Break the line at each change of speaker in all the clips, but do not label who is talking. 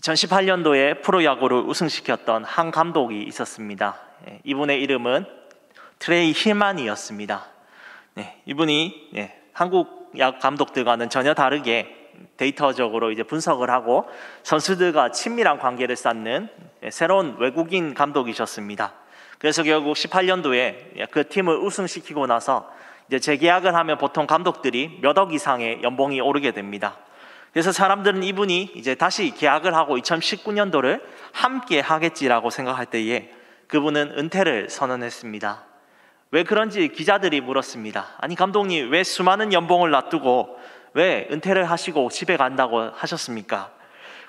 2018년도에 프로야구를 우승시켰던 한 감독이 있었습니다. 이분의 이름은 트레이 힐만이었습니다. 이분이 한국 야구 감독들과는 전혀 다르게 데이터적으로 분석을 하고 선수들과 친밀한 관계를 쌓는 새로운 외국인 감독이셨습니다. 그래서 결국 18년도에 그 팀을 우승시키고 나서 재계약을 하면 보통 감독들이 몇 억 이상의 연봉이 오르게 됩니다. 그래서 사람들은 이분이 다시 계약을 하고 2019년도를 함께 하겠지라고 생각할 때에 그분은 은퇴를 선언했습니다. 왜 그런지 기자들이 물었습니다. 아니 감독님, 왜 수많은 연봉을 놔두고 왜 은퇴를 하시고 집에 간다고 하셨습니까?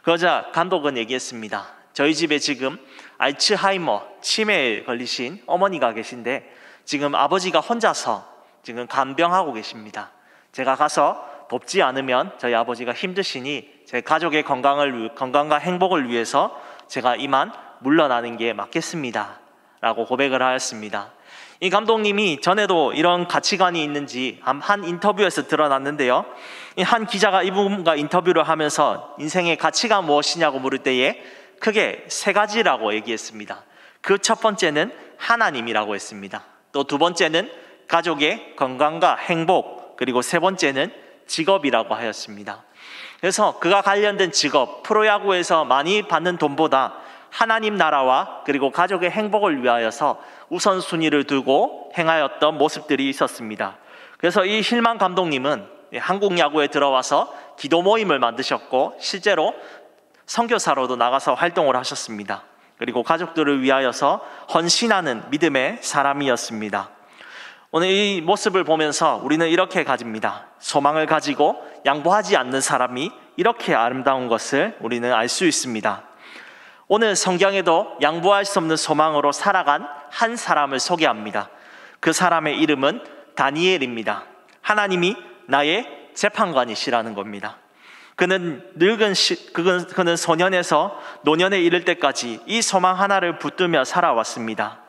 그러자 감독은 얘기했습니다. 저희 집에 지금 알츠하이머 치매에 걸리신 어머니가 계신데 지금 아버지가 혼자서 지금 간병하고 계십니다. 제가 가서 돕지 않으면 저희 아버지가 힘드시니 제 가족의 건강과 행복을 위해서 제가 이만 물러나는 게 맞겠습니다 라고 고백을 하였습니다. 이 감독님이 전에도 이런 가치관이 있는지 한 인터뷰에서 드러났는데요, 한 기자가 이분과 인터뷰를 하면서 인생의 가치가 무엇이냐고 물을 때에 크게 세 가지라고 얘기했습니다. 그 첫 번째는 하나님이라고 했습니다. 또 두 번째는 가족의 건강과 행복, 그리고 세 번째는 직업이라고 하였습니다. 그래서 그가 관련된 직업, 프로야구에서 많이 받는 돈보다 하나님 나라와 그리고 가족의 행복을 위하여서 우선순위를 두고 행하였던 모습들이 있었습니다. 그래서 이 힐만 감독님은 한국 야구에 들어와서 기도 모임을 만드셨고 실제로 선교사로도 나가서 활동을 하셨습니다. 그리고 가족들을 위하여서 헌신하는 믿음의 사람이었습니다. 오늘 이 모습을 보면서 우리는 이렇게 가집니다. 소망을 가지고 양보하지 않는 사람이 이렇게 아름다운 것을 우리는 알 수 있습니다. 오늘 성경에도 양보할 수 없는 소망으로 살아간 한 사람을 소개합니다. 그 사람의 이름은 다니엘입니다. 하나님이 나의 재판관이시라는 겁니다. 그는 그는 소년에서 노년에 이를 때까지 이 소망 하나를 붙들며 살아왔습니다.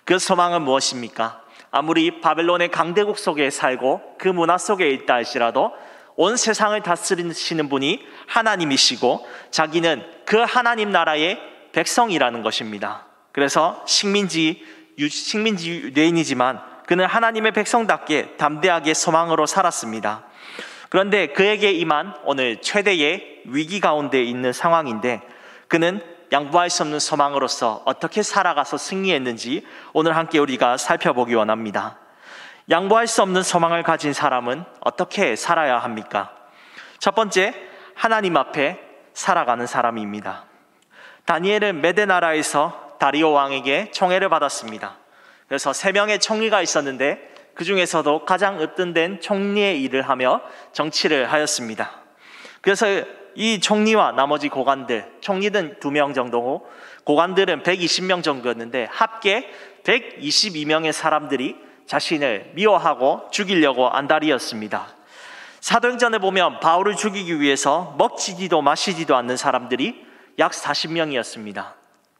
그 소망은 무엇입니까? 아무리 바벨론의 강대국 속에 살고 그 문화 속에 있다 할지라도 온 세상을 다스리시는 분이 하나님이시고 자기는 그 하나님 나라의 백성이라는 것입니다. 그래서 식민지 유대인이지만 그는 하나님의 백성답게 담대하게 소망으로 살았습니다. 그런데 그에게 임한 오늘 최대의 위기 가운데 있는 상황인데 그는 양보할 수 없는 소망으로서 어떻게 살아가서 승리했는지 오늘 함께 우리가 살펴보기 원합니다. 양보할 수 없는 소망을 가진 사람은 어떻게 살아야 합니까? 첫 번째, 하나님 앞에 살아가는 사람입니다. 다니엘은 메대 나라에서 다리오 왕에게 총애를 받았습니다. 그래서 3명의 총리가 있었는데 그 중에서도 가장 으뜸된 총리의 일을 하며 정치를 하였습니다. 그래서 이 총리와 나머지 고관들, 총리는 2명 정도고 고관들은 120명 정도였는데 합계 122명의 사람들이 자신을 미워하고 죽이려고 안달이었습니다. 사도행전에 보면 바울을 죽이기 위해서 먹지도 마시지도 않는 사람들이 약 40명이었습니다.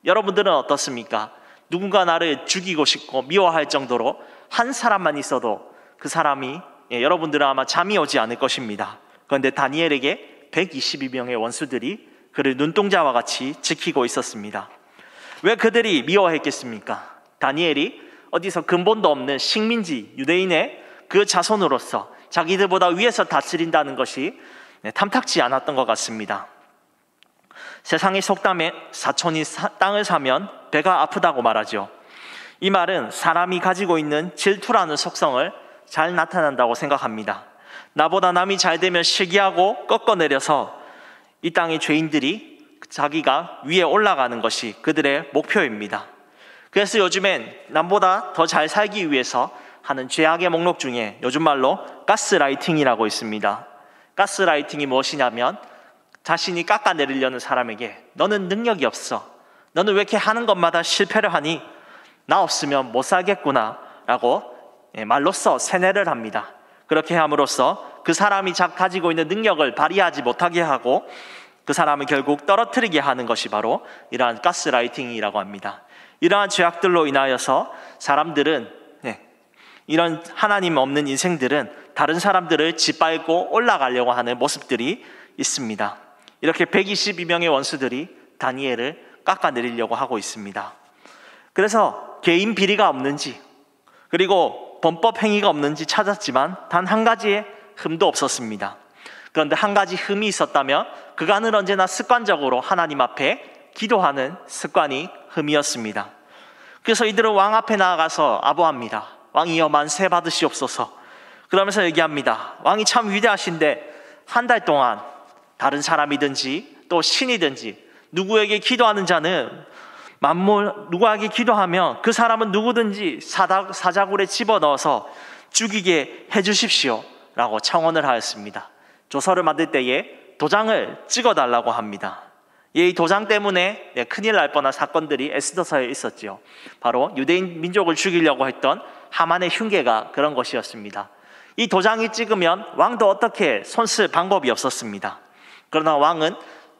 여러분들은 어떻습니까? 누군가 나를 죽이고 싶고 미워할 정도로 한 사람만 있어도 그 사람이 여러분들은 아마 잠이 오지 않을 것입니다. 그런데 다니엘에게 122명의 원수들이 그를 눈동자와 같이 지키고 있었습니다. 왜 그들이 미워했겠습니까? 다니엘이 어디서 근본도 없는 식민지 유대인의 그 자손으로서 자기들보다 위에서 다스린다는 것이 탐탁지 않았던 것 같습니다. 세상의 속담에 사촌이 땅을 사면 배가 아프다고 말하죠. 이 말은 사람이 가지고 있는 질투라는 속성을 잘 나타낸다고 생각합니다. 나보다 남이 잘 되면 시기하고 꺾어내려서 이 땅의 죄인들이 자기가 위에 올라가는 것이 그들의 목표입니다. 그래서 요즘엔 남보다 더 잘 살기 위해서 하는 죄악의 목록 중에 요즘 말로 가스라이팅이라고 있습니다. 가스라이팅이 무엇이냐면 자신이 깎아내리려는 사람에게 너는 능력이 없어, 너는 왜 이렇게 하는 것마다 실패를 하니? 나 없으면 못 살겠구나 라고 말로써 세뇌를 합니다. 그렇게 함으로써 그 사람이 가지고 있는 능력을 발휘하지 못하게 하고 그 사람을 결국 떨어뜨리게 하는 것이 바로 이러한 가스라이팅이라고 합니다. 이러한 죄악들로 인하여서 사람들은 이런 하나님 없는 인생들은 다른 사람들을 짓밟고 올라가려고 하는 모습들이 있습니다. 이렇게 122명의 원수들이 다니엘을 깎아내리려고 하고 있습니다. 그래서 개인 비리가 없는지, 그리고 범법 행위가 없는지 찾았지만 단 한 가지의 흠도 없었습니다. 그런데 한 가지 흠이 있었다면 그간은 언제나 습관적으로 하나님 앞에 기도하는 습관이 흠이었습니다. 그래서 이들은 왕 앞에 나아가서 아부합니다. 왕이여 만세 받으시옵소서. 그러면서 얘기합니다. 왕이 참 위대하신데 한 달 동안 다른 사람이든지 또 신이든지 누구에게 기도하는 자는 만물 누구에게 기도하면 그 사람은 누구든지 사자굴에 집어넣어서 죽이게 해주십시오 라고 청원을 하였습니다. 조서를 만들 때에 도장을 찍어달라고 합니다. 이 도장 때문에 큰일 날 뻔한 사건들이 에스더서에 있었죠. 바로 유대인 민족을 죽이려고 했던 하만의 흉계가 그런 것이었습니다. 이 도장이 찍으면 왕도 어떻게 손쓸 방법이 없었습니다. 그러나 왕은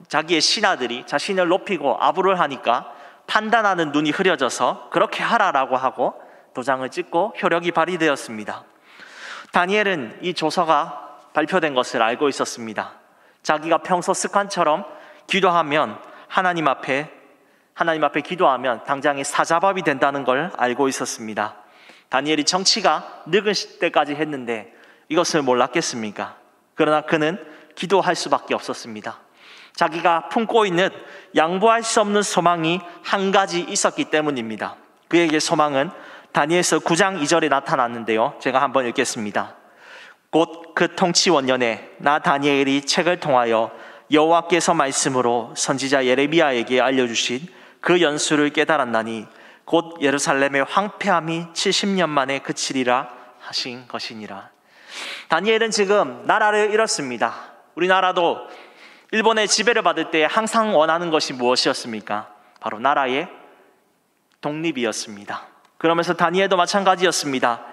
자기의 신하들이 자신을 높이고 아부를 하니까 판단하는 눈이 흐려져서 그렇게 하라라고 하고 도장을 찍고 효력이 발휘되었습니다. 다니엘은 이 조서가 발표된 것을 알고 있었습니다. 자기가 평소 습관처럼 기도하면 하나님 앞에 기도하면 당장에 사자밥이 된다는 걸 알고 있었습니다. 다니엘이 정치가 늙은 때까지 했는데 이것을 몰랐겠습니까? 그러나 그는 기도할 수밖에 없었습니다. 자기가 품고 있는 양보할 수 없는 소망이 한 가지 있었기 때문입니다. 그에게 소망은 다니엘서 9장 2절에 나타났는데요. 제가 한번 읽겠습니다. 곧 그 통치원년에 나 다니엘이 책을 통하여 여호와께서 말씀으로 선지자 예레미야에게 알려주신 그 연수를 깨달았나니 곧 예루살렘의 황폐함이 70년 만에 그치리라 하신 것이니라. 다니엘은 지금 나라를 잃었습니다. 우리나라도 일본의 지배를 받을 때 항상 원하는 것이 무엇이었습니까? 바로 나라의 독립이었습니다. 그러면서 다니엘도 마찬가지였습니다.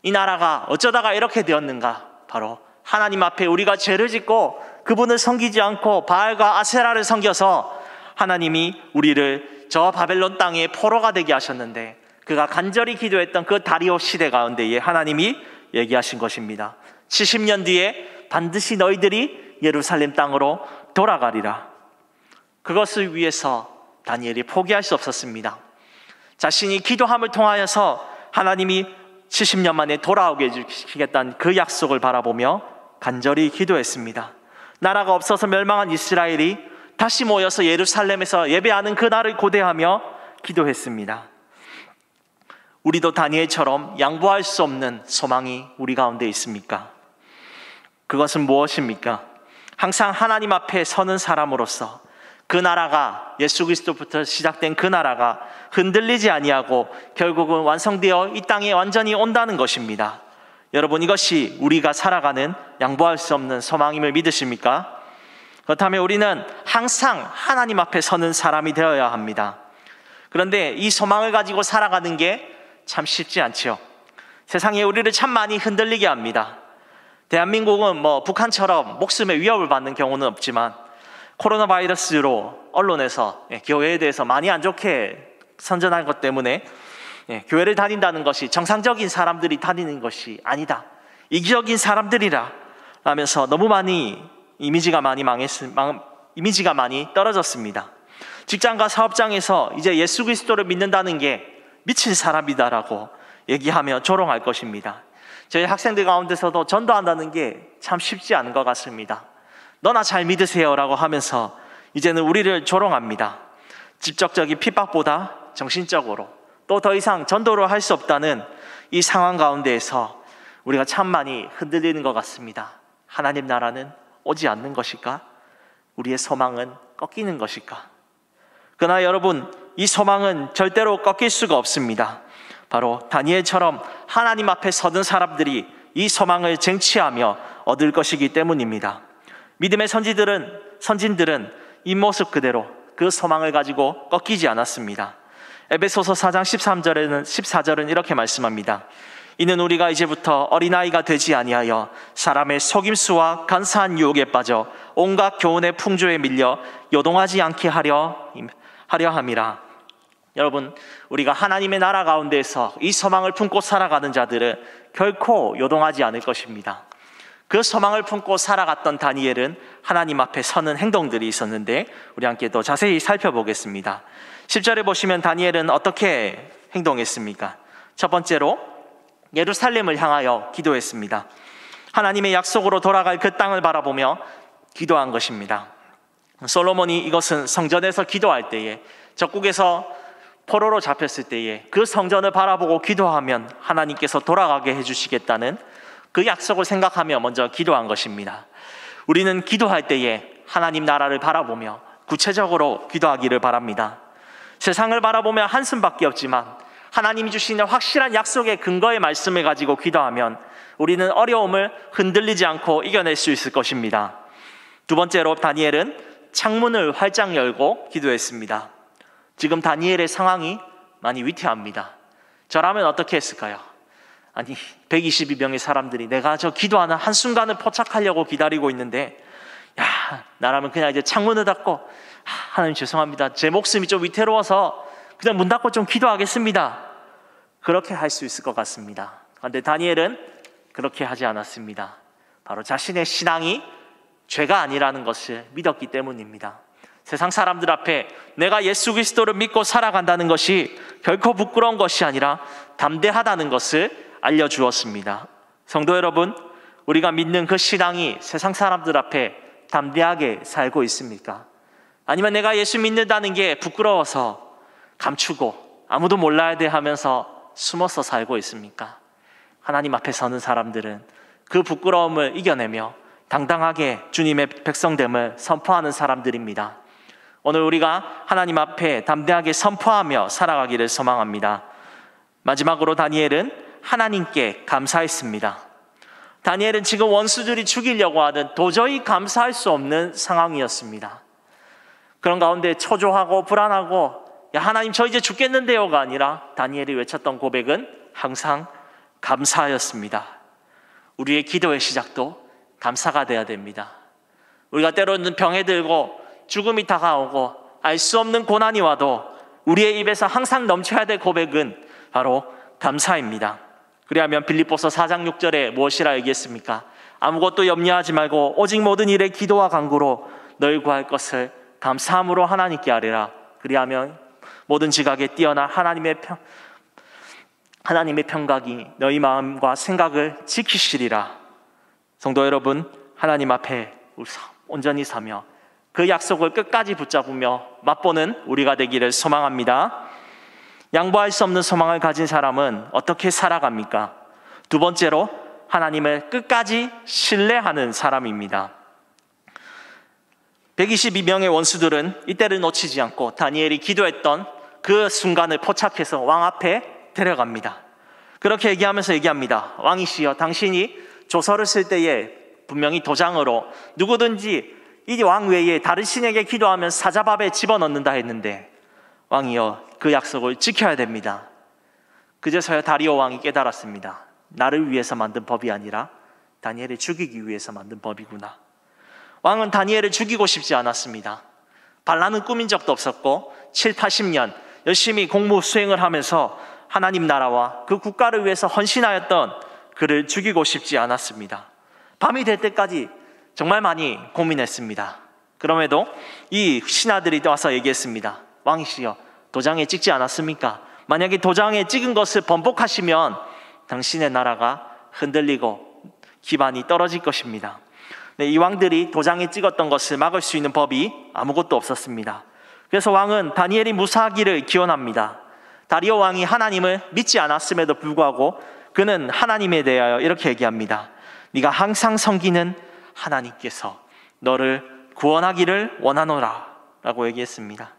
이 나라가 어쩌다가 이렇게 되었는가? 바로 하나님 앞에 우리가 죄를 짓고 그분을 섬기지 않고 바알과 아세라를 섬겨서 하나님이 우리를 저 바벨론 땅에 포로가 되게 하셨는데 그가 간절히 기도했던 그 다리오 시대 가운데에 하나님이 얘기하신 것입니다. 70년 뒤에 반드시 너희들이 예루살렘 땅으로 돌아가리라. 그것을 위해서 다니엘이 포기할 수 없었습니다. 자신이 기도함을 통하여서 하나님이 70년 만에 돌아오게 해주시겠다는 그 약속을 바라보며 간절히 기도했습니다. 나라가 없어서 멸망한 이스라엘이 다시 모여서 예루살렘에서 예배하는 그날을 고대하며 기도했습니다. 우리도 다니엘처럼 양보할 수 없는 소망이 우리 가운데 있습니까? 그것은 무엇입니까? 항상 하나님 앞에 서는 사람으로서 그 나라가 예수 그리스도부터 시작된 그 나라가 흔들리지 아니하고 결국은 완성되어 이 땅에 완전히 온다는 것입니다. 여러분, 이것이 우리가 살아가는 양보할 수 없는 소망임을 믿으십니까? 그렇다면 우리는 항상 하나님 앞에 서는 사람이 되어야 합니다. 그런데 이 소망을 가지고 살아가는 게 참 쉽지 않죠. 세상에 우리를 참 많이 흔들리게 합니다. 대한민국은 북한처럼 목숨의 위협을 받는 경우는 없지만 코로나 바이러스로 언론에서 교회에 대해서 많이 안 좋게 선전한 것 때문에 교회를 다닌다는 것이 정상적인 사람들이 다니는 것이 아니다, 이기적인 사람들이라 하면서 너무 많이 이미지가 많이 떨어졌습니다. 직장과 사업장에서 이제 예수 그리스도를 믿는다는 게 미친 사람이다라고 얘기하며 조롱할 것입니다. 저희 학생들 가운데서도 전도한다는 게 참 쉽지 않은 것 같습니다. 너나 잘 믿으세요 라고 하면서 이제는 우리를 조롱합니다. 직접적인 핍박보다 정신적으로 또 더 이상 전도를 할 수 없다는 이 상황 가운데에서 우리가 참 많이 흔들리는 것 같습니다. 하나님 나라는 오지 않는 것일까? 우리의 소망은 꺾이는 것일까? 그러나 여러분, 이 소망은 절대로 꺾일 수가 없습니다. 바로 다니엘처럼 하나님 앞에 서는 사람들이 이 소망을 쟁취하며 얻을 것이기 때문입니다. 믿음의 선진들은 이 모습 그대로 그 소망을 가지고 꺾이지 않았습니다. 에베소서 4장 14절은 이렇게 말씀합니다. 이는 우리가 이제부터 어린아이가 되지 아니하여 사람의 속임수와 간사한 유혹에 빠져 온갖 교훈의 풍조에 밀려 요동하지 않게 하려 함이라. 여러분, 우리가 하나님의 나라 가운데에서 이 소망을 품고 살아가는 자들은 결코 요동하지 않을 것입니다. 그 소망을 품고 살아갔던 다니엘은 하나님 앞에 서는 행동들이 있었는데 우리 함께 또 자세히 살펴보겠습니다. 10절에 보시면 다니엘은 어떻게 행동했습니까? 첫 번째로 예루살렘을 향하여 기도했습니다. 하나님의 약속으로 돌아갈 그 땅을 바라보며 기도한 것입니다. 솔로몬이 이것은 성전에서 기도할 때에, 적국에서 포로로 잡혔을 때에 그 성전을 바라보고 기도하면 하나님께서 돌아가게 해주시겠다는 그 약속을 생각하며 먼저 기도한 것입니다. 우리는 기도할 때에 하나님 나라를 바라보며 구체적으로 기도하기를 바랍니다. 세상을 바라보며 한숨밖에 없지만 하나님이 주시는 확실한 약속의 근거의 말씀을 가지고 기도하면 우리는 어려움을 흔들리지 않고 이겨낼 수 있을 것입니다. 두 번째로 다니엘은 창문을 활짝 열고 기도했습니다. 지금 다니엘의 상황이 많이 위태합니다. 저라면 어떻게 했을까요? 아니 122명의 사람들이 내가 저 기도하는 한순간을 포착하려고 기다리고 있는데, 나라면 그냥 이제 창문을 닫고 하나님 죄송합니다, 제 목숨이 좀 위태로워서 그냥 문 닫고 좀 기도하겠습니다, 그렇게 할 수 있을 것 같습니다. 그런데 다니엘은 그렇게 하지 않았습니다. 바로 자신의 신앙이 죄가 아니라는 것을 믿었기 때문입니다. 세상 사람들 앞에 내가 예수 그리스도를 믿고 살아간다는 것이 결코 부끄러운 것이 아니라 담대하다는 것을 알려주었습니다. 성도 여러분, 우리가 믿는 그 신앙이 세상 사람들 앞에 담대하게 살고 있습니까? 아니면 내가 예수 믿는다는 게 부끄러워서 감추고 아무도 몰라야 돼 하면서 숨어서 살고 있습니까? 하나님 앞에 서는 사람들은 그 부끄러움을 이겨내며 당당하게 주님의 백성됨을 선포하는 사람들입니다. 오늘 우리가 하나님 앞에 담대하게 선포하며 살아가기를 소망합니다. 마지막으로 다니엘은 하나님께 감사했습니다. 다니엘은 지금 원수들이 죽이려고 하는 도저히 감사할 수 없는 상황이었습니다. 그런 가운데 초조하고 불안하고 하나님 저 이제 죽겠는데요가 아니라 다니엘이 외쳤던 고백은 항상 감사였습니다. 우리의 기도의 시작도 감사가 돼야 됩니다. 우리가 때로는 병에 들고 죽음이 다가오고 알 수 없는 고난이 와도 우리의 입에서 항상 넘쳐야 될 고백은 바로 감사입니다. 그리하면 빌립보서 4장 6절에 무엇이라 얘기했습니까? 아무것도 염려하지 말고 오직 모든 일에 기도와 간구로 널 구할 것을 감사함으로 하나님께 아뢰라. 그리하면 모든 지각에 뛰어나 하나님의 평강이 너희 마음과 생각을 지키시리라. 성도 여러분, 하나님 앞에 온전히 서며 그 약속을 끝까지 붙잡으며 맛보는 우리가 되기를 소망합니다. 양보할 수 없는 소망을 가진 사람은 어떻게 살아갑니까? 두 번째로 하나님을 끝까지 신뢰하는 사람입니다. 122명의 원수들은 이때를 놓치지 않고 다니엘이 기도했던 그 순간을 포착해서 왕 앞에 데려갑니다. 그렇게 얘기합니다. 왕이시여, 당신이 조서를 쓸 때에 분명히 도장으로 누구든지 이 왕 외에 다른 신에게 기도하면 사자밥에 집어넣는다 했는데, 왕이여 그 약속을 지켜야 됩니다. 그제서야 다리오 왕이 깨달았습니다. 나를 위해서 만든 법이 아니라 다니엘을 죽이기 위해서 만든 법이구나. 왕은 다니엘을 죽이고 싶지 않았습니다. 반란은 꾸민 적도 없었고 7, 80년 열심히 공무 수행을 하면서 하나님 나라와 그 국가를 위해서 헌신하였던 그를 죽이고 싶지 않았습니다. 밤이 될 때까지 정말 많이 고민했습니다. 그럼에도 이 신하들이 와서 얘기했습니다. 왕이시여, 도장에 찍지 않았습니까? 만약에 도장에 찍은 것을 번복하시면 당신의 나라가 흔들리고 기반이 떨어질 것입니다. 네, 이 왕들이 도장에 찍었던 것을 막을 수 있는 법이 아무것도 없었습니다. 그래서 왕은 다니엘이 무사하기를 기원합니다. 다리오 왕이 하나님을 믿지 않았음에도 불구하고 그는 하나님에 대하여 이렇게 얘기합니다. 네가 항상 섬기는 하나님께서 너를 구원하기를 원하노라 라고 얘기했습니다.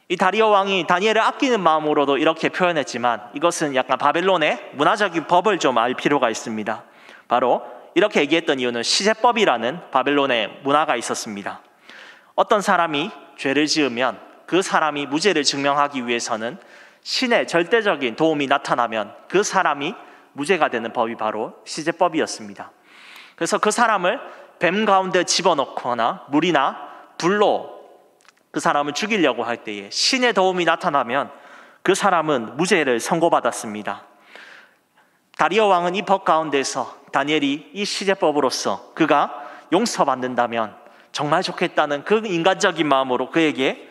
이 다리오 왕이 다니엘을 아끼는 마음으로도 이렇게 표현했지만 이것은 약간 바벨론의 문화적인 법을 좀 알 필요가 있습니다. 바로 이렇게 얘기했던 이유는 시제법이라는 바벨론의 문화가 있었습니다. 어떤 사람이 죄를 지으면 그 사람이 무죄를 증명하기 위해서는 신의 절대적인 도움이 나타나면 그 사람이 무죄가 되는 법이 바로 시제법이었습니다. 그래서 그 사람을 뱀 가운데 집어넣거나 물이나 불로 그 사람을 죽이려고 할 때에 신의 도움이 나타나면 그 사람은 무죄를 선고받았습니다. 다리오 왕은 이 법 가운데서 다니엘이 이 시제법으로서 그가 용서받는다면 정말 좋겠다는 그 인간적인 마음으로 그에게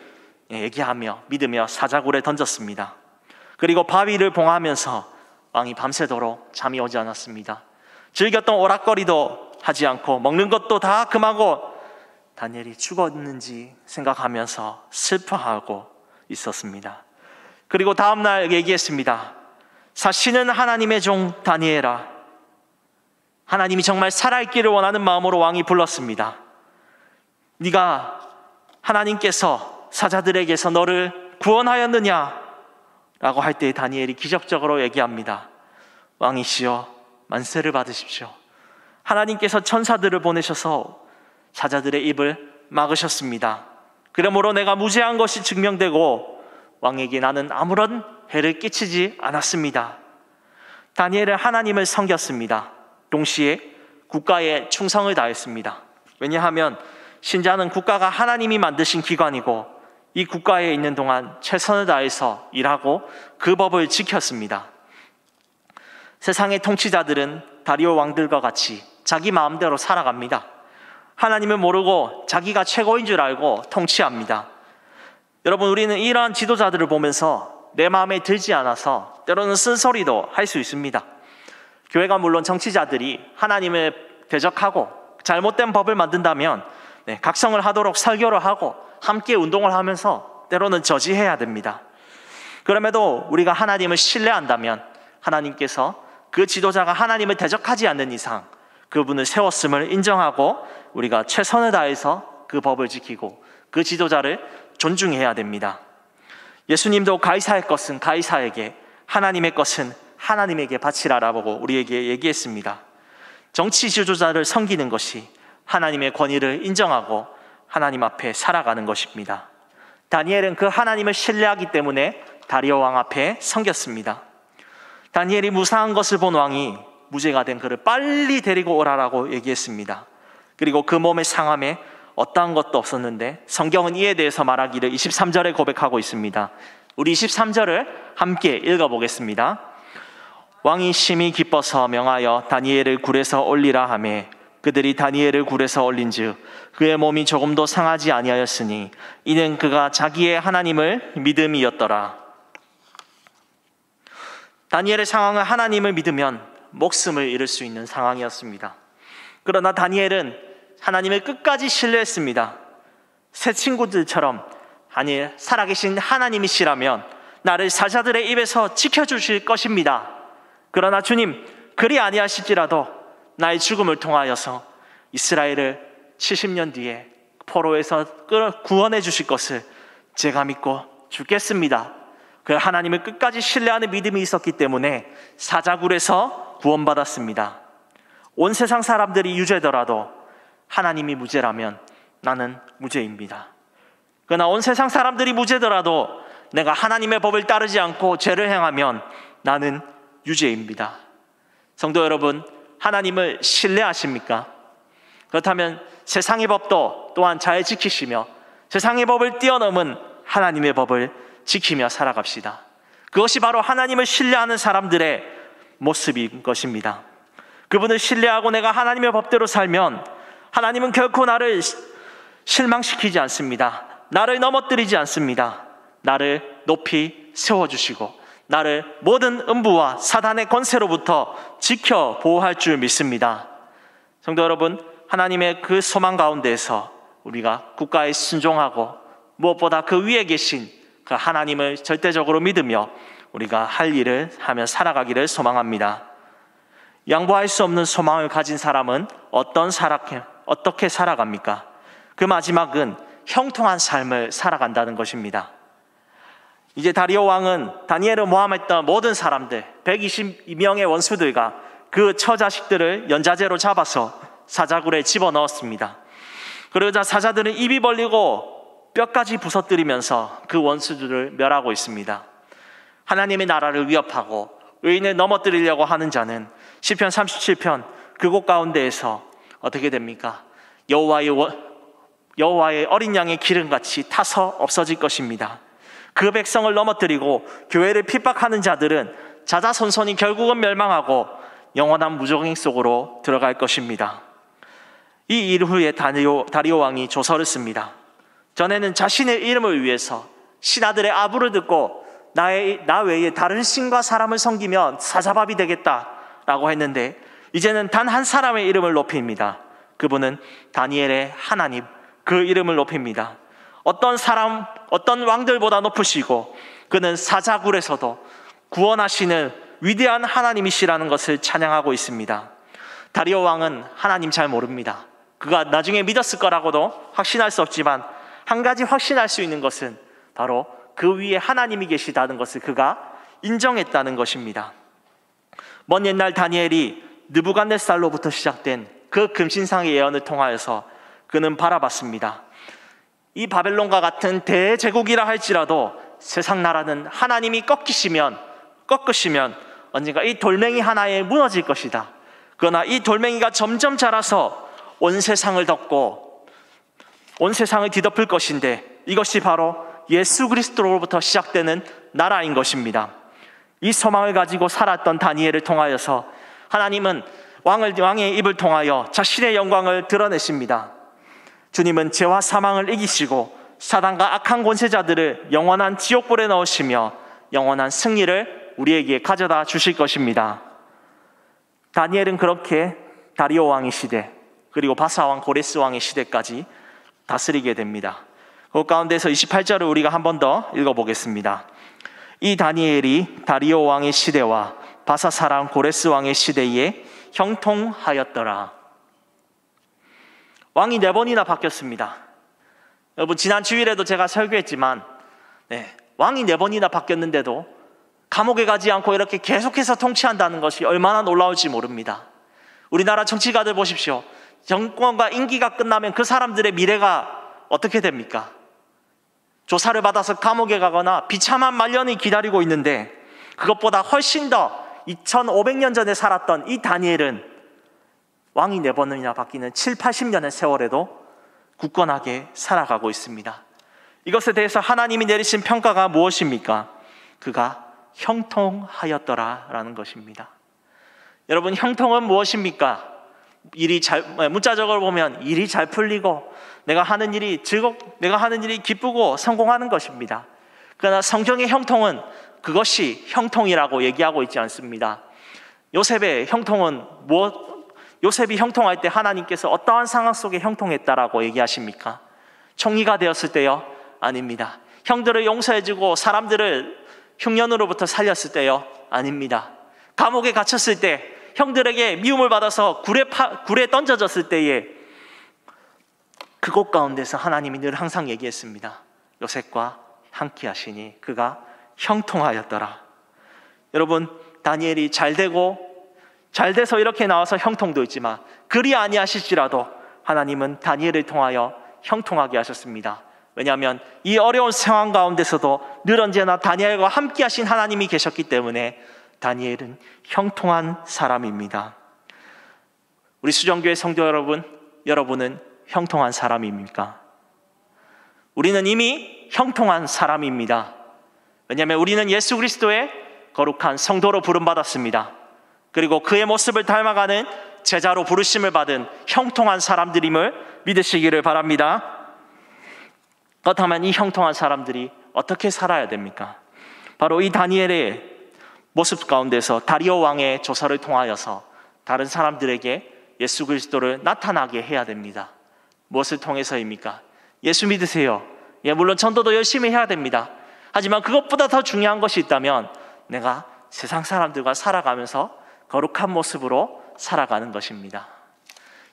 얘기하며 믿으며 사자굴에 던졌습니다. 그리고 바위를 봉하면서 왕이 밤새도록 잠이 오지 않았습니다. 즐겼던 오락거리도 하지 않고 먹는 것도 다 금하고 다니엘이 죽었는지 생각하면서 슬퍼하고 있었습니다. 그리고 다음날 얘기했습니다. 사시는 하나님의 종 다니엘아, 하나님이 정말 살아있기를 원하는 마음으로 왕이 불렀습니다. 네가 하나님께서 사자들에게서 너를 구원하였느냐? 라고 할 때 다니엘이 기적적으로 얘기합니다. 왕이시여 만세를 받으십시오. 하나님께서 천사들을 보내셔서 사자들의 입을 막으셨습니다. 그러므로 내가 무죄한 것이 증명되고 왕에게 나는 아무런 해를 끼치지 않았습니다. 다니엘은 하나님을 섬겼습니다. 동시에 국가에 충성을 다했습니다. 왜냐하면 신자는 국가가 하나님이 만드신 기관이고 이 국가에 있는 동안 최선을 다해서 일하고 그 법을 지켰습니다. 세상의 통치자들은 다리오 왕들과 같이 자기 마음대로 살아갑니다. 하나님을 모르고 자기가 최고인 줄 알고 통치합니다. 여러분, 우리는 이러한 지도자들을 보면서 내 마음에 들지 않아서 때로는 쓴소리도 할 수 있습니다. 교회가 물론 정치자들이 하나님을 대적하고 잘못된 법을 만든다면 각성을 하도록 설교를 하고 함께 운동을 하면서 때로는 저지해야 됩니다. 그럼에도 우리가 하나님을 신뢰한다면 하나님께서 그 지도자가 하나님을 대적하지 않는 이상 그분을 세웠음을 인정하고 우리가 최선을 다해서 그 법을 지키고 그 지도자를 존중해야 됩니다. 예수님도 가이사의 것은 가이사에게, 하나님의 것은 하나님에게 바치라라고 우리에게 얘기했습니다. 정치 지도자를 섬기는 것이 하나님의 권위를 인정하고 하나님 앞에 살아가는 것입니다. 다니엘은 그 하나님을 신뢰하기 때문에 다리오 왕 앞에 섬겼습니다. 다니엘이 무사한 것을 본 왕이 무죄가 된 그를 빨리 데리고 오라라고 얘기했습니다. 그리고 그 몸의 상함에 어떠한 것도 없었는데 성경은 이에 대해서 말하기를 23절에 고백하고 있습니다. 우리 23절을 함께 읽어보겠습니다. 왕이 심히 기뻐서 명하여 다니엘을 굴에서 올리라 하매 그들이 다니엘을 굴에서 올린즉 그의 몸이 조금도 상하지 아니하였으니 이는 그가 자기의 하나님을 믿음이었더라. 다니엘의 상황은 하나님을 믿으면 목숨을 잃을 수 있는 상황이었습니다. 그러나 다니엘은 하나님을 끝까지 신뢰했습니다. 새 친구들처럼 아니, 살아계신 하나님이시라면 나를 사자들의 입에서 지켜주실 것입니다. 그러나 주님, 그리 아니하실지라도 나의 죽음을 통하여서 이스라엘을 70년 뒤에 포로에서 구원해 주실 것을 제가 믿고 죽겠습니다. 그 하나님을 끝까지 신뢰하는 믿음이 있었기 때문에 사자굴에서 구원받았습니다. 온 세상 사람들이 유죄더라도 하나님이 무죄라면 나는 무죄입니다. 그러나 온 세상 사람들이 무죄더라도 내가 하나님의 법을 따르지 않고 죄를 행하면 나는 유죄입니다. 성도 여러분, 하나님을 신뢰하십니까? 그렇다면 세상의 법도 또한 잘 지키시며 세상의 법을 뛰어넘은 하나님의 법을 지키며 살아갑시다. 그것이 바로 하나님을 신뢰하는 사람들의 모습인 것입니다. 그분을 신뢰하고 내가 하나님의 법대로 살면 하나님은 결코 나를 실망시키지 않습니다. 나를 넘어뜨리지 않습니다. 나를 높이 세워주시고 나를 모든 음부와 사단의 권세로부터 지켜 보호할 줄 믿습니다. 성도 여러분, 하나님의 그 소망 가운데에서 우리가 국가에 순종하고 무엇보다 그 위에 계신 그 하나님을 절대적으로 믿으며 우리가 할 일을 하며 살아가기를 소망합니다. 양보할 수 없는 소망을 가진 사람은 어떻게 살아갑니까? 그 마지막은 형통한 삶을 살아간다는 것입니다. 이제 다리오 왕은 다니엘을 모함했던 모든 사람들 122명의 원수들과 그 처자식들을 연자제로 잡아서 사자굴에 집어넣었습니다. 그러자 사자들은 입이 벌리고 뼈까지 부서뜨리면서 그 원수들을 멸하고 있습니다. 하나님의 나라를 위협하고 의인을 넘어뜨리려고 하는 자는 시편 37편 그곳 가운데에서 어떻게 됩니까? 여호와의 어린 양의 기름같이 타서 없어질 것입니다. 그 백성을 넘어뜨리고 교회를 핍박하는 자들은 자자손손이 결국은 멸망하고 영원한 무적행 속으로 들어갈 것입니다. 이 일 후에 다리오 왕이 조서를 씁니다. 전에는 자신의 이름을 위해서 신하들의 아부를 듣고 나 외에 다른 신과 사람을 섬기면 사자밥이 되겠다라고 했는데 이제는 단 한 사람의 이름을 높입니다. 그분은 다니엘의 하나님, 그 이름을 높입니다. 어떤 사람, 어떤 왕들보다 높으시고 그는 사자굴에서도 구원하시는 위대한 하나님이시라는 것을 찬양하고 있습니다. 다리오 왕은 하나님 잘 모릅니다. 그가 나중에 믿었을 거라고도 확신할 수 없지만 한 가지 확신할 수 있는 것은 바로 그 위에 하나님이 계시다는 것을 그가 인정했다는 것입니다. 먼 옛날 다니엘이 느부갓네살로부터 시작된 그 금신상의 예언을 통하여서 그는 바라봤습니다. 이 바벨론과 같은 대제국이라 할지라도 세상 나라는 하나님이 꺾으시면 언젠가 이 돌멩이 하나에 무너질 것이다. 그러나 이 돌멩이가 점점 자라서 온 세상을 덮고 온 세상을 뒤덮을 것인데 이것이 바로 예수 그리스도로부터 시작되는 나라인 것입니다. 이 소망을 가지고 살았던 다니엘을 통하여서 하나님은 왕의 입을 통하여 자신의 영광을 드러내십니다. 주님은 죄와 사망을 이기시고 사단과 악한 권세자들을 영원한 지옥불에 넣으시며 영원한 승리를 우리에게 가져다 주실 것입니다. 다니엘은 그렇게 다리오 왕의 시대 그리고 바사 왕 고레스 왕의 시대까지 다스리게 됩니다. 그 가운데서 28절을 우리가 한 번 더 읽어보겠습니다. 이 다니엘이 다리오 왕의 시대와 바사 사람 고레스 왕의 시대에 형통하였더라. 왕이 4번이나 바뀌었습니다. 여러분 지난 주일에도 제가 설교했지만 왕이 4번이나 바뀌었는데도 감옥에 가지 않고 이렇게 계속해서 통치한다는 것이 얼마나 놀라울지 모릅니다. 우리나라 정치가들 보십시오. 정권과 임기가 끝나면 그 사람들의 미래가 어떻게 됩니까? 조사를 받아서 감옥에 가거나 비참한 말년이 기다리고 있는데 그것보다 훨씬 더 2500년 전에 살았던 이 다니엘은 왕이 4번이나 바뀌는 7, 80년의 세월에도 굳건하게 살아가고 있습니다. 이것에 대해서 하나님이 내리신 평가가 무엇입니까? 그가 형통하였더라라는 것입니다. 여러분 형통은 무엇입니까? 문자적으로 보면 일이 잘 풀리고 내가 하는 일이 기쁘고 성공하는 것입니다. 그러나 성경의 형통은 그것이 형통이라고 얘기하고 있지 않습니다. 요셉이 형통할 때 하나님께서 어떠한 상황 속에 형통했다라고 얘기하십니까? 총리가 되었을 때요? 아닙니다. 형들을 용서해주고 사람들을 흉년으로부터 살렸을 때요? 아닙니다. 감옥에 갇혔을 때 형들에게 미움을 받아서 굴에 던져졌을 때에 그곳 가운데서 하나님이 늘 항상 얘기했습니다. 요셉과 함께 하시니 그가 형통하였더라. 여러분 다니엘이 잘 돼서 이렇게 나와서 형통도 있지만 그리 아니하실지라도 하나님은 다니엘을 통하여 형통하게 하셨습니다. 왜냐하면 이 어려운 상황 가운데서도 늘 언제나 다니엘과 함께 하신 하나님이 계셨기 때문에 다니엘은 형통한 사람입니다. 우리 수정교회 성도 여러분은 형통한 사람입니까? 우리는 이미 형통한 사람입니다. 왜냐하면 우리는 예수 그리스도의 거룩한 성도로 부름받았습니다. 그리고 그의 모습을 닮아가는 제자로 부르심을 받은 형통한 사람들임을 믿으시기를 바랍니다. 그렇다면 이 형통한 사람들이 어떻게 살아야 됩니까? 바로 이 다니엘의 모습 가운데서 다리오 왕의 조사를 통하여서 다른 사람들에게 예수 그리스도를 나타나게 해야 됩니다. 무엇을 통해서입니까? 예수 믿으세요. 물론 전도도 열심히 해야 됩니다. 하지만 그것보다 더 중요한 것이 있다면 내가 세상 사람들과 살아가면서 거룩한 모습으로 살아가는 것입니다.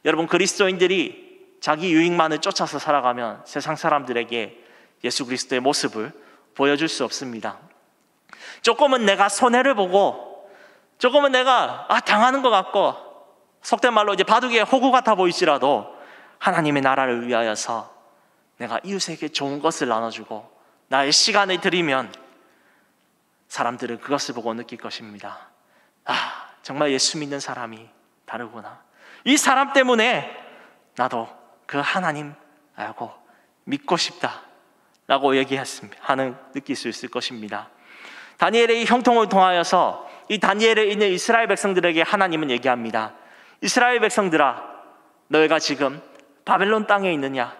여러분 그리스도인들이 자기 유익만을 쫓아서 살아가면 세상 사람들에게 예수 그리스도의 모습을 보여줄 수 없습니다. 조금은 내가 손해를 보고 조금은 내가 당하는 것 같고 속된 말로 이제 바둑의 호구 같아 보일지라도 하나님의 나라를 위하여서 내가 이웃에게 좋은 것을 나눠주고 나의 시간을 드리면 사람들은 그것을 보고 느낄 것입니다. 정말 예수 믿는 사람이 다르구나. 이 사람 때문에 나도 그 하나님 알고 믿고 싶다 라고 느낄 수 있을 것입니다. 다니엘의 이 형통을 통하여서 이 다니엘에 있는 이스라엘 백성들에게 하나님은 얘기합니다. 이스라엘 백성들아, 너희가 지금 바벨론 땅에 있느냐?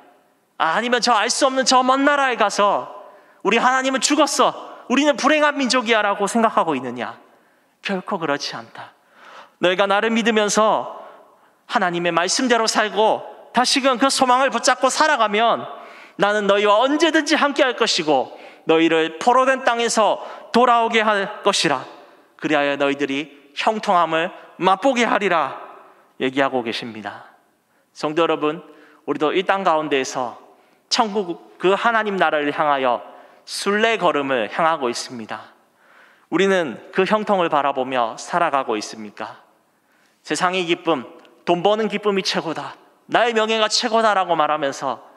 아니면 저 알 수 없는 저 먼 나라에 가서 우리 하나님은 죽었어, 우리는 불행한 민족이야 라고 생각하고 있느냐? 결코 그렇지 않다. 너희가 나를 믿으면서 하나님의 말씀대로 살고 다시금 그 소망을 붙잡고 살아가면 나는 너희와 언제든지 함께 할 것이고 너희를 포로된 땅에서 돌아오게 할 것이라. 그리하여 너희들이 형통함을 맛보게 하리라 얘기하고 계십니다. 성도 여러분, 우리도 이 땅 가운데에서 천국 그 하나님 나라를 향하여 순례 걸음을 향하고 있습니다. 우리는 그 형통을 바라보며 살아가고 있습니까? 세상의 기쁨, 돈 버는 기쁨이 최고다, 나의 명예가 최고다라고 말하면서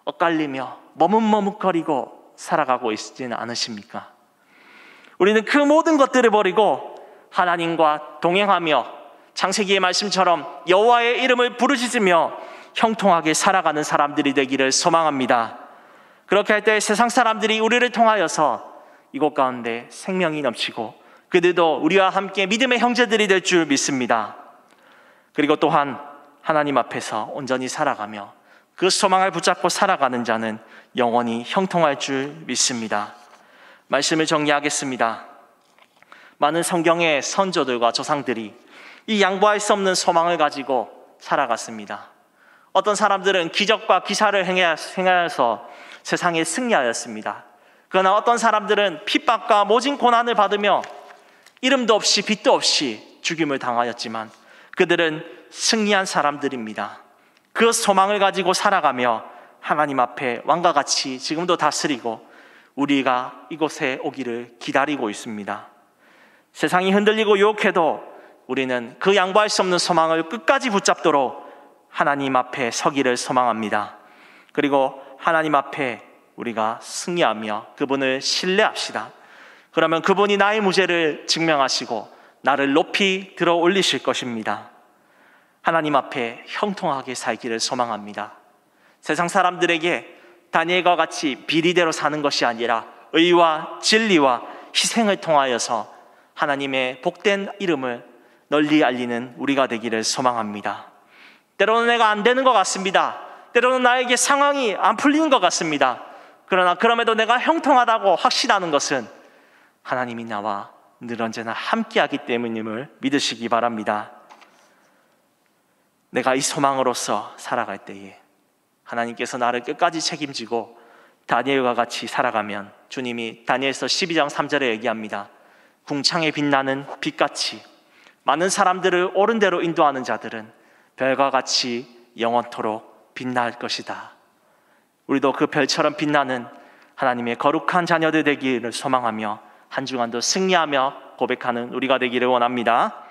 엇갈리며 머뭇머뭇거리고 살아가고 있지는 않으십니까? 우리는 그 모든 것들을 버리고 하나님과 동행하며 창세기의 말씀처럼 여호와의 이름을 부르짖으며 형통하게 살아가는 사람들이 되기를 소망합니다. 그렇게 할 때 세상 사람들이 우리를 통하여서 이곳 가운데 생명이 넘치고 그들도 우리와 함께 믿음의 형제들이 될 줄 믿습니다. 그리고 또한 하나님 앞에서 온전히 살아가며 그 소망을 붙잡고 살아가는 자는 영원히 형통할 줄 믿습니다. 말씀을 정리하겠습니다. 많은 성경의 선조들과 조상들이 이 양보할 수 없는 소망을 가지고 살아갔습니다. 어떤 사람들은 기적과 기사를 행하여서 세상에 승리하였습니다. 그러나 어떤 사람들은 핍박과 모진 고난을 받으며 이름도 없이 빚도 없이 죽임을 당하였지만 그들은 승리한 사람들입니다. 그 소망을 가지고 살아가며 하나님 앞에 왕과 같이 지금도 다스리고 우리가 이곳에 오기를 기다리고 있습니다. 세상이 흔들리고 유혹해도 우리는 그 양보할 수 없는 소망을 끝까지 붙잡도록 하나님 앞에 서기를 소망합니다. 그리고 하나님 앞에 우리가 승리하며 그분을 신뢰합시다. 그러면 그분이 나의 무죄를 증명하시고 나를 높이 들어 올리실 것입니다. 하나님 앞에 형통하게 살기를 소망합니다. 세상 사람들에게 다니엘과 같이 비리대로 사는 것이 아니라 의와 진리와 희생을 통하여서 하나님의 복된 이름을 널리 알리는 우리가 되기를 소망합니다. 때로는 내가 안 되는 것 같습니다. 때로는 나에게 상황이 안 풀리는 것 같습니다. 그러나 그럼에도 내가 형통하다고 확신하는 것은 하나님이 나와 늘 언제나 함께하기 때문임을 믿으시기 바랍니다. 내가 이 소망으로서 살아갈 때에 하나님께서 나를 끝까지 책임지고 다니엘과 같이 살아가면 주님이 다니엘서 12장 3절에 얘기합니다. 궁창에 빛나는 빛같이 많은 사람들을 옳은 대로 인도하는 자들은 별과 같이 영원토록 빛날 것이다. 우리도 그 별처럼 빛나는 하나님의 거룩한 자녀들 되기를 소망하며 한 주간도 승리하며 고백하는 우리가 되기를 원합니다.